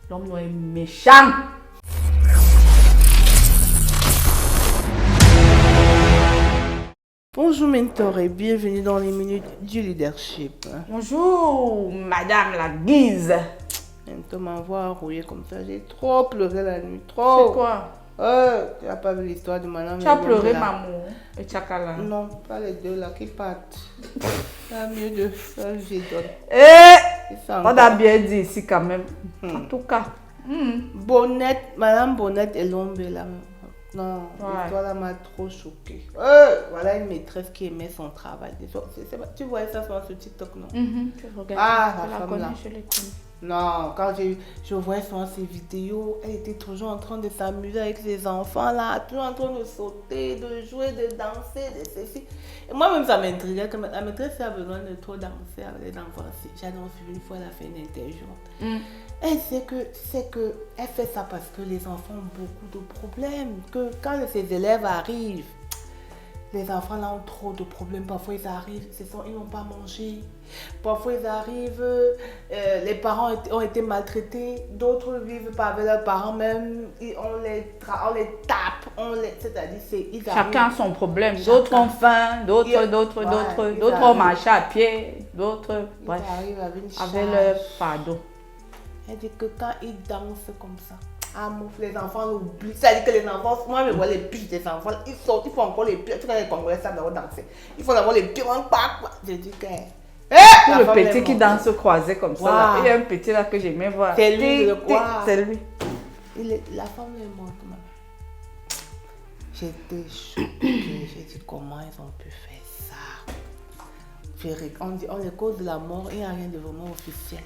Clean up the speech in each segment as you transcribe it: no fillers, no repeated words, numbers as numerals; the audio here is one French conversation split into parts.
L'homme noir est méchant. Bonjour mentor et bienvenue dans les minutes du leadership. Bonjour, madame la guise. Mentor m'envoie rouiller comme ça, j'ai trop pleuré la nuit, trop. C'est quoi? Tu n'as pas vu l'histoire de madame? Tu as pleuré, maman et Tchakala? Non, pas les deux là qui partent. C'est mieux de ça, je donne. On a bien dit ici quand même. En tout cas. Bonnette, madame Bonnette et Lombe là. Non, l'histoire là m'a trop choquée. Voilà une maîtresse qui aimait son travail. Tu voyais ça sur TikTok, non? Je regarde. La femme là. Je l'ai connue. Non, quand je voyais souvent ces vidéos, elle était toujours en train de s'amuser avec ses enfants là, toujours en train de sauter, de jouer, de danser, de ceci. Et moi-même, ça m'intriguait que la maîtresse a besoin de trop danser avec les enfants. J'avais suivi une fois, elle a fait une interview. Elle sait que elle fait ça parce que les enfants ont beaucoup de problèmes. Que quand ses élèves arrivent, les enfants là ont trop de problèmes. Parfois ils arrivent, ils n'ont pas mangé. Parfois ils arrivent, les parents ont été maltraités. D'autres vivent pas avec leurs parents même. On les tape. C'est-à-dire chacun a son problème. D'autres ont faim, d'autres ont marché à pied, d'autres arrivent avec leur fardeau. Elle dit que quand ils dansent comme ça, les enfants l'oublient. C'est-à-dire que les enfants, moi je vois les pieds des enfants, ils sortent, ils font encore les pieds. Tu vois les Congolais savent d'abord danser. Ils font d'abord les pieds en bas. Je dis que... le petit qui danse croisé comme ça. Là. Il y a un petit là que j'aimais voir. C'est lui, c'est lui. La femme est morte. J'étais choquée. J'ai dit comment ils ont pu faire ça. On les cause de la mort, il n'y a rien de vraiment officiel.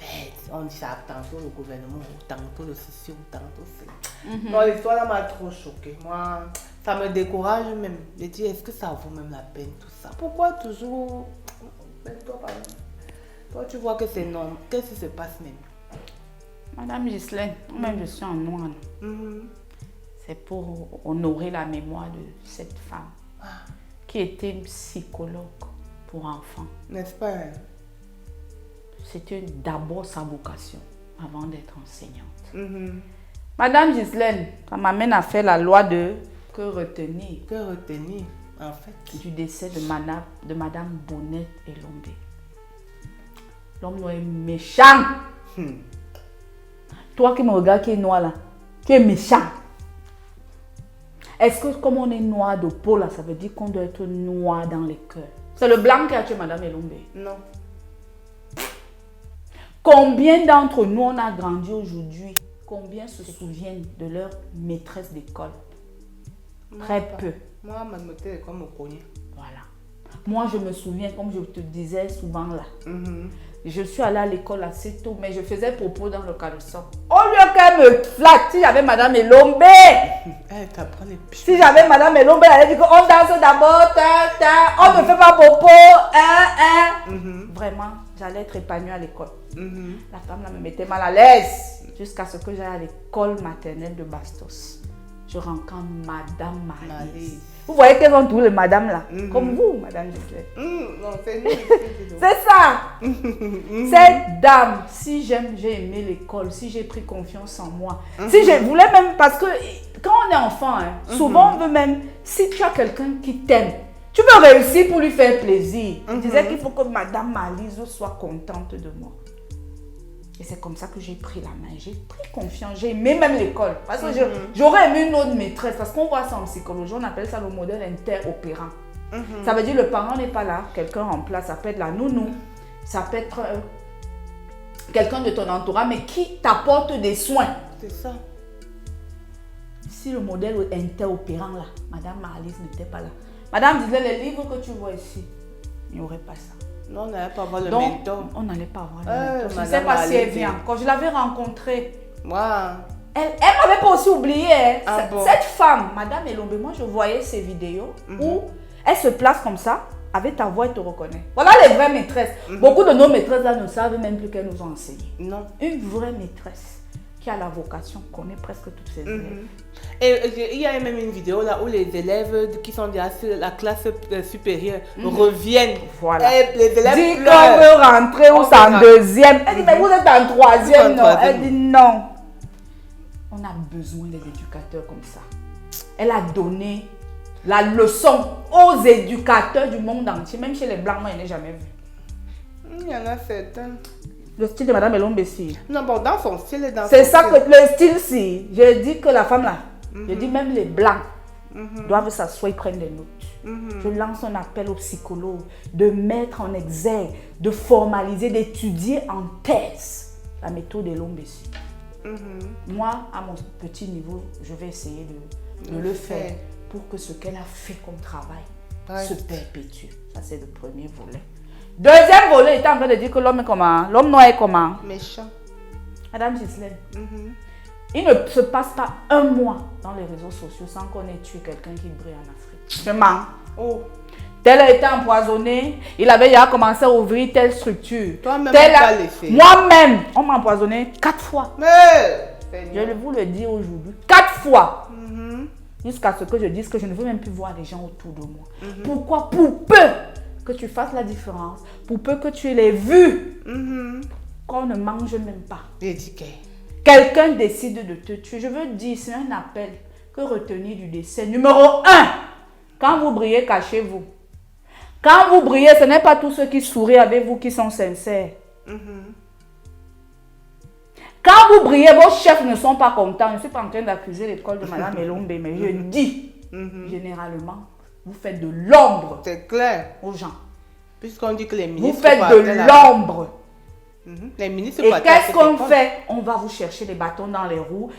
Mais on dit ça tantôt le gouvernement, tantôt le ceci, tantôt c'est. Non, l'histoire là m'a trop choquée. Moi, ça me décourage même. Je dis, est-ce que ça vaut même la peine tout ça? Pourquoi toujours. Toi, tu vois que c'est non. Qu'est-ce qui se passe même? Madame Ghislaine, moi-même je suis en noir. C'est pour honorer la mémoire de cette femme qui était une psychologue pour enfants. N'est-ce pas? C'était d'abord sa vocation avant d'être enseignante. Madame Ghislaine, ça m'amène à faire la loi de que retenir. Que retenir, en fait. Du décès de Madame Bonnette et Lombe. L'homme noir est méchant. Toi qui me regardes qui est noir là, tu es méchant. Est-ce que comme on est noir de peau là, ça veut dire qu'on doit être noir dans les cœurs? C'est le blanc qui a tué Madame Elombe? Non. Combien d'entre nous on a grandi aujourd'hui? Combien se souviennent de leur maîtresse d'école? Très peu. Moi, ma maîtresse d'école me connaît. Voilà. Moi, je me souviens, comme je te disais souvent là, je suis allée à l'école assez tôt, mais je faisais propos dans le caleçon. Au lieu qu'elle me flatte, si j'avais Madame Elombe, elle t'apprend les pieds. Si j'avais Madame Elombe, elle allait dire qu'on danse d'abord, on ne fait pas propos, Vraiment, j'allais être épanouie à l'école. La femme là me mettait mal à l'aise jusqu'à ce que j'aille à l'école maternelle de Bastos. Je rencontre Madame Malice. Vous voyez qu'elles ont tous les madames là, comme vous, Madame Ghislaine. Non, c'est nous. C'est ça. Cette dame, si j'ai aimé l'école, si j'ai pris confiance en moi, si je voulais même, parce que quand on est enfant, souvent on veut même, si tu as quelqu'un qui t'aime, tu veux réussir pour lui faire plaisir. Il disait qu'il faut que Madame Malice soit contente de moi. Et c'est comme ça que j'ai pris la main, j'ai pris confiance, j'ai aimé même l'école. Parce que j'aurais aimé une autre maîtresse, parce qu'on voit ça en psychologie, on appelle ça le modèle interopérant. Ça veut dire le parent n'est pas là, quelqu'un remplace, ça peut être la nounou, ça peut être quelqu'un de ton entourage, mais qui t'apporte des soins. C'est ça. Si le modèle interopérant là, Madame Malice n'était pas là. Madame disait, les livres que tu vois ici, il n'y aurait pas ça. Non, on n'allait pas voir le Donc, mentor. on n'allait pas voir le mentor. Je ne sais Madame pas si elle Malice. vient. Quand je l'avais rencontrée, Moi. elle m'avait pas aussi oublié. Bon. Cette femme, Madame Elombe, moi je voyais ses vidéos où elle se place comme ça, avec ta voix, elle te reconnaît. Voilà les vraies maîtresses. Beaucoup de nos maîtresses là ne savent même plus qu'elles nous ont enseigné. Non. Une vraie maîtresse. qui a la vocation connaît presque toutes ses élèves. Et il y a même une vidéo là où les élèves qui sont déjà sur la classe supérieure reviennent. Voilà. Et les élèves Dit qu'on pleurent. veut rentrer ou c'est en deuxième. Elle dit, mais vous êtes en troisième, non? Elle dit non. On a besoin des éducateurs comme ça. Elle a donné la leçon aux éducateurs du monde entier, même chez les Blancs, moi, je n'ai jamais vu. Il y en a certains. Le style de Madame Elombe Sy. Non, bon, dans son style et dans C'est son ça style. que le style, si. Je dis que la femme là, je dis même les Blancs doivent s'asseoir et prendre des notes. Je lance un appel aux psychologues de mettre en exergue, de formaliser, d'étudier en thèse la méthode Elombe Sy. Moi, à mon petit niveau, je vais essayer de le faire pour que ce qu'elle a fait comme travail se perpétue. Ça, c'est le premier volet. Deuxième volet, il était en train de dire que l'homme est comment? L'homme noir est comment? Méchant. Madame Gislaine, il ne se passe pas un mois dans les réseaux sociaux sans qu'on ait tué quelqu'un qui brille en Afrique. Je mens. Oh. Tel a été empoisonné, il avait déjà commencé à ouvrir telle structure. Toi-même, Tel on t'a laissé. Moi-même, on m'a empoisonné 4 fois. Mais Je vais vous le dire aujourd'hui. 4 fois. Jusqu'à ce que je dise que je ne veux même plus voir les gens autour de moi. Pourquoi? Pour peu que tu fasses la différence, pour peu que tu les vues, qu'on ne mange même pas. Quelqu'un décide de te tuer. Je veux dire, c'est un appel que retenir du décès. Numéro 1, quand vous brillez, cachez-vous. Quand vous brillez, ce n'est pas tous ceux qui sourient avec vous qui sont sincères. Quand vous brillez, vos chefs ne sont pas contents. Je ne suis pas en train d'accuser l'école de Madame Elombe, mais je dis, généralement, vous faites de l'ombre. C'est clair. Aux gens. Puisqu'on dit que les ministres... Vous faites de l'ombre. Les ministres... Et qu'est-ce qu'on fait? On va vous chercher des bâtons dans les roues.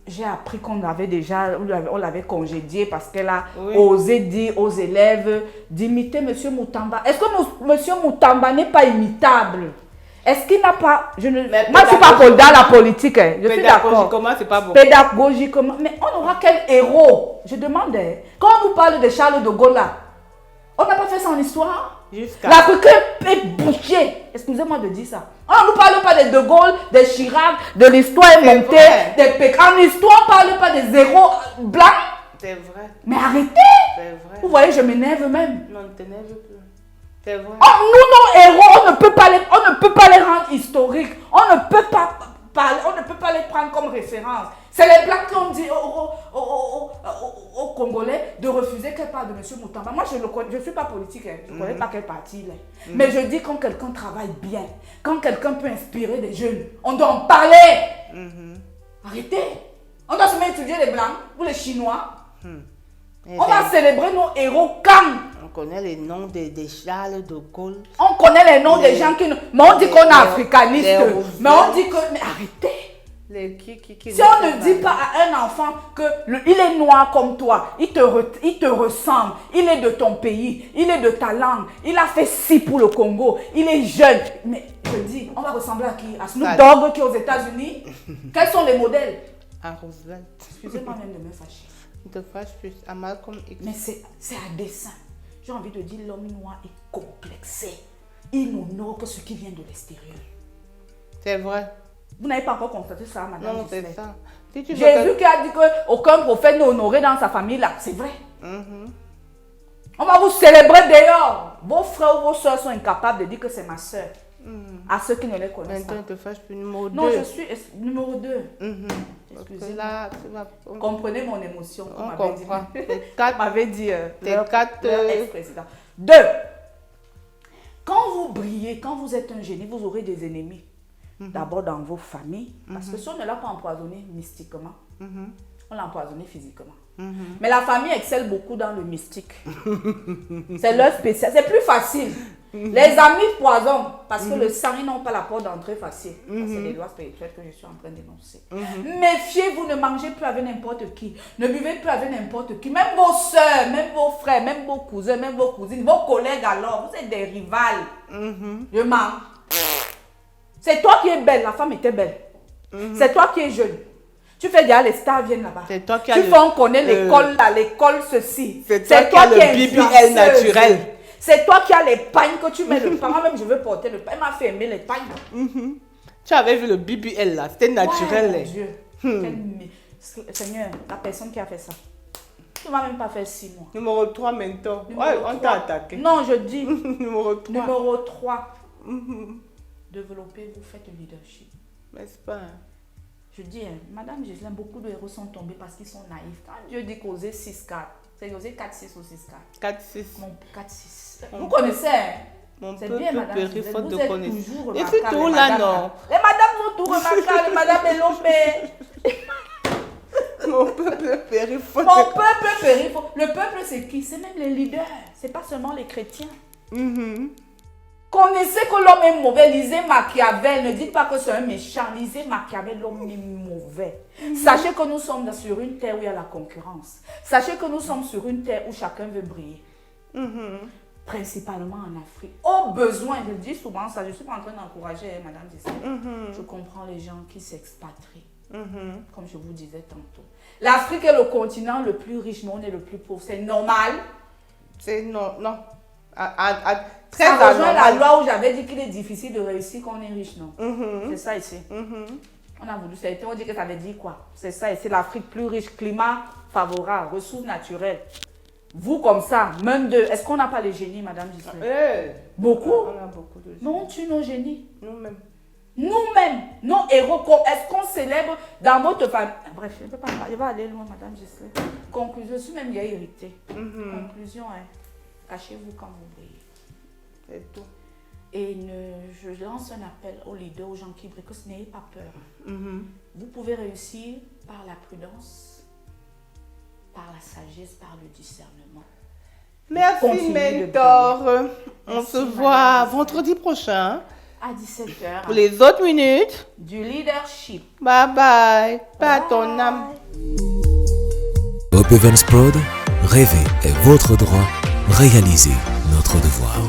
J'ai appris qu'on l'avait déjà, on l'avait congédié parce qu'elle a osé dire aux élèves d'imiter M. Moutamba. Est-ce que M. Moutamba n'est pas imitable? Est-ce qu'il n'a pas... Moi, je ne suis pas dans la politique. Hein. Je suis d'accord. Pédagogiquement, c'est pas bon. Pédagogiquement. Mais on aura quel héros? Je demandais. Quand on nous parle de Charles de Gaulle, là, on n'a pas fait ça en histoire. L'Afrique est bouchée. Excusez-moi de dire ça. On ne nous parle pas de Gaulle, de Chirac, de l'histoire inventée, des Pékin. En histoire, on ne parle pas des héros blancs. C'est vrai. Mais arrêtez. C'est vrai. Vous voyez, je m'énerve même. Non, ne t'énerve plus. C'est vrai. Oh, nous, nos héros, on ne peut pas les rendre historiques. On ne peut pas les prendre comme référence. C'est les Blancs qui ont dit aux Congolais de refuser qu'elle parle de M. Moutamba. Moi, je ne suis pas politique, hein. Je ne connais pas quel parti il est. Mais je dis quand quelqu'un travaille bien, quand quelqu'un peut inspirer des jeunes, on doit en parler. Arrêtez. On doit se mettre à étudier les Blancs ou les Chinois. On va célébrer nos héros quand on connaît les noms des Charles de Gaulle. On connaît les noms des gens qui... Mais on dit qu'on est africaniste. Mais on dit que... Mais arrêtez. Si on ne dit pas à un enfant qu'il est noir comme toi, il te ressemble, il est de ton pays, il est de ta langue, il a fait ci pour le Congo, il est jeune. Mais je dis, on va ressembler à qui? À Snoop Dogg qui est aux États-Unis? Quels sont les modèles? À Roosevelt. Excusez-moi même de me fâcher. Ne te fâche plus. À Malcolm X. Mais c'est à dessein. J'ai envie de dire l'homme noir est complexé. Il n'honore que ce qui vient de l'extérieur. C'est vrai. Vous n'avez pas encore constaté ça, madame? Non, c'est ça. Si Jésus qui a dit qu'aucun prophète n'est honoré dans sa famille, là, c'est vrai. On va vous célébrer dehors. Vos frères ou vos soeurs sont incapables de dire que c'est ma soeur. À ceux qui ne les connaissent pas. Maintenant, ne te fâche plus. Numéro 2. Non, je suis numéro 2. Excusez-moi. Comprenez mon émotion. On comprend. On m'avait dit leur ex-président. 2. Quand vous brillez, quand vous êtes un génie, vous aurez des ennemis. D'abord dans vos familles. Parce que si on ne l'a pas empoisonné mystiquement, on l'a empoisonné physiquement. Mais la famille excelle beaucoup dans le mystique. C'est leur spécial. C'est plus facile. Les amis poisonnent parce que le sang, ils n'ont pas la porte d'entrée facile. C'est les lois spirituelles que je suis en train d'énoncer. Méfiez-vous, ne mangez plus avec n'importe qui. Ne buvez plus avec n'importe qui. Même vos soeurs, même vos frères, même vos cousins, même vos cousines, vos collègues alors, vous êtes des rivales. Je mens. C'est toi qui es belle, la femme était belle. C'est toi qui es jeune. Tu fais déjà les stars viennent là-bas. C'est toi qui as on connaît l'école là, l'école ceci. C'est toi qui as le BBL naturel. C'est toi qui as les pagnes que tu mets le pain. Moi-même, je veux porter le pain. Elle m'a fait aimer les pagnes. Tu avais vu le BBL là, c'était naturel. Ouais, mon Dieu. Seigneur, la personne qui a fait ça, tu ne vas même pas faire 6 mois. Numéro 3 mentor. Ouais, on t'a attaqué. Non, je dis. Numéro 3. Numéro 3. Développer, vous faites le leadership. N'est-ce pas? Je dis, Madame Gislaine, beaucoup de héros sont tombés parce qu'ils sont naïfs. Quand Dieu dit causer 6-4, c'est causer 4-6 ou 6-4. 4-6. Mon 4-6. Vous connaissez, C'est bien, Madame Gislaine. faute de Vous êtes connaissance. toujours Et remarquable. puis tout là, non. Les madames sont tout remarquables, Madame Elombe. Mon peuple périt faute Mon peuple périt. Le peuple, c'est qui? C'est même les leaders. C'est pas seulement les chrétiens. Connaissez que l'homme est mauvais. Lisez Machiavel. Ne dites pas que c'est un méchant. Lisez Machiavel, l'homme est mauvais. Sachez que nous sommes sur une terre où il y a la concurrence. Sachez que nous sommes sur une terre où chacun veut briller. Principalement en Afrique. Au besoin, je dis souvent ça. Je ne suis pas en train d'encourager, Madame Gislaine. Je comprends les gens qui s'expatrient. Comme je vous disais tantôt. L'Afrique est le continent le plus riche, mais on est le plus pauvre. C'est normal. C'est non. Très ça rejoint la loi où j'avais dit qu'il est difficile de réussir quand on est riche, non? C'est ça ici. On a voulu, on dit que ça veut dire quoi? C'est ça ici, l'Afrique plus riche, climat favorable, ressources naturelles. Vous comme ça, même de... Est-ce qu'on n'a pas les génies, Madame Gislaine? Beaucoup? On a beaucoup de génies. Non, on tue nos génies. Nous-mêmes. Nous-mêmes, nos héros, est-ce qu'on célèbre dans votre famille? Bref, je ne peux pas parler, je vais aller loin, Madame Gislaine. Conclusion, je suis même bien irritée. Conclusion, cachez-vous quand vous brillez. C'est tout. Et je lance un appel aux leaders, aux gens qui brillent, que ce n'ayez pas peur. Vous pouvez réussir par la prudence, par la sagesse, par le discernement. Merci, mentor. On se voit vendredi prochain. À 17h. Pour les autres minutes. Du leadership. Bye bye. Pas ton âme. Hope Evans Prod, rêver est votre droit, réaliser notre devoir.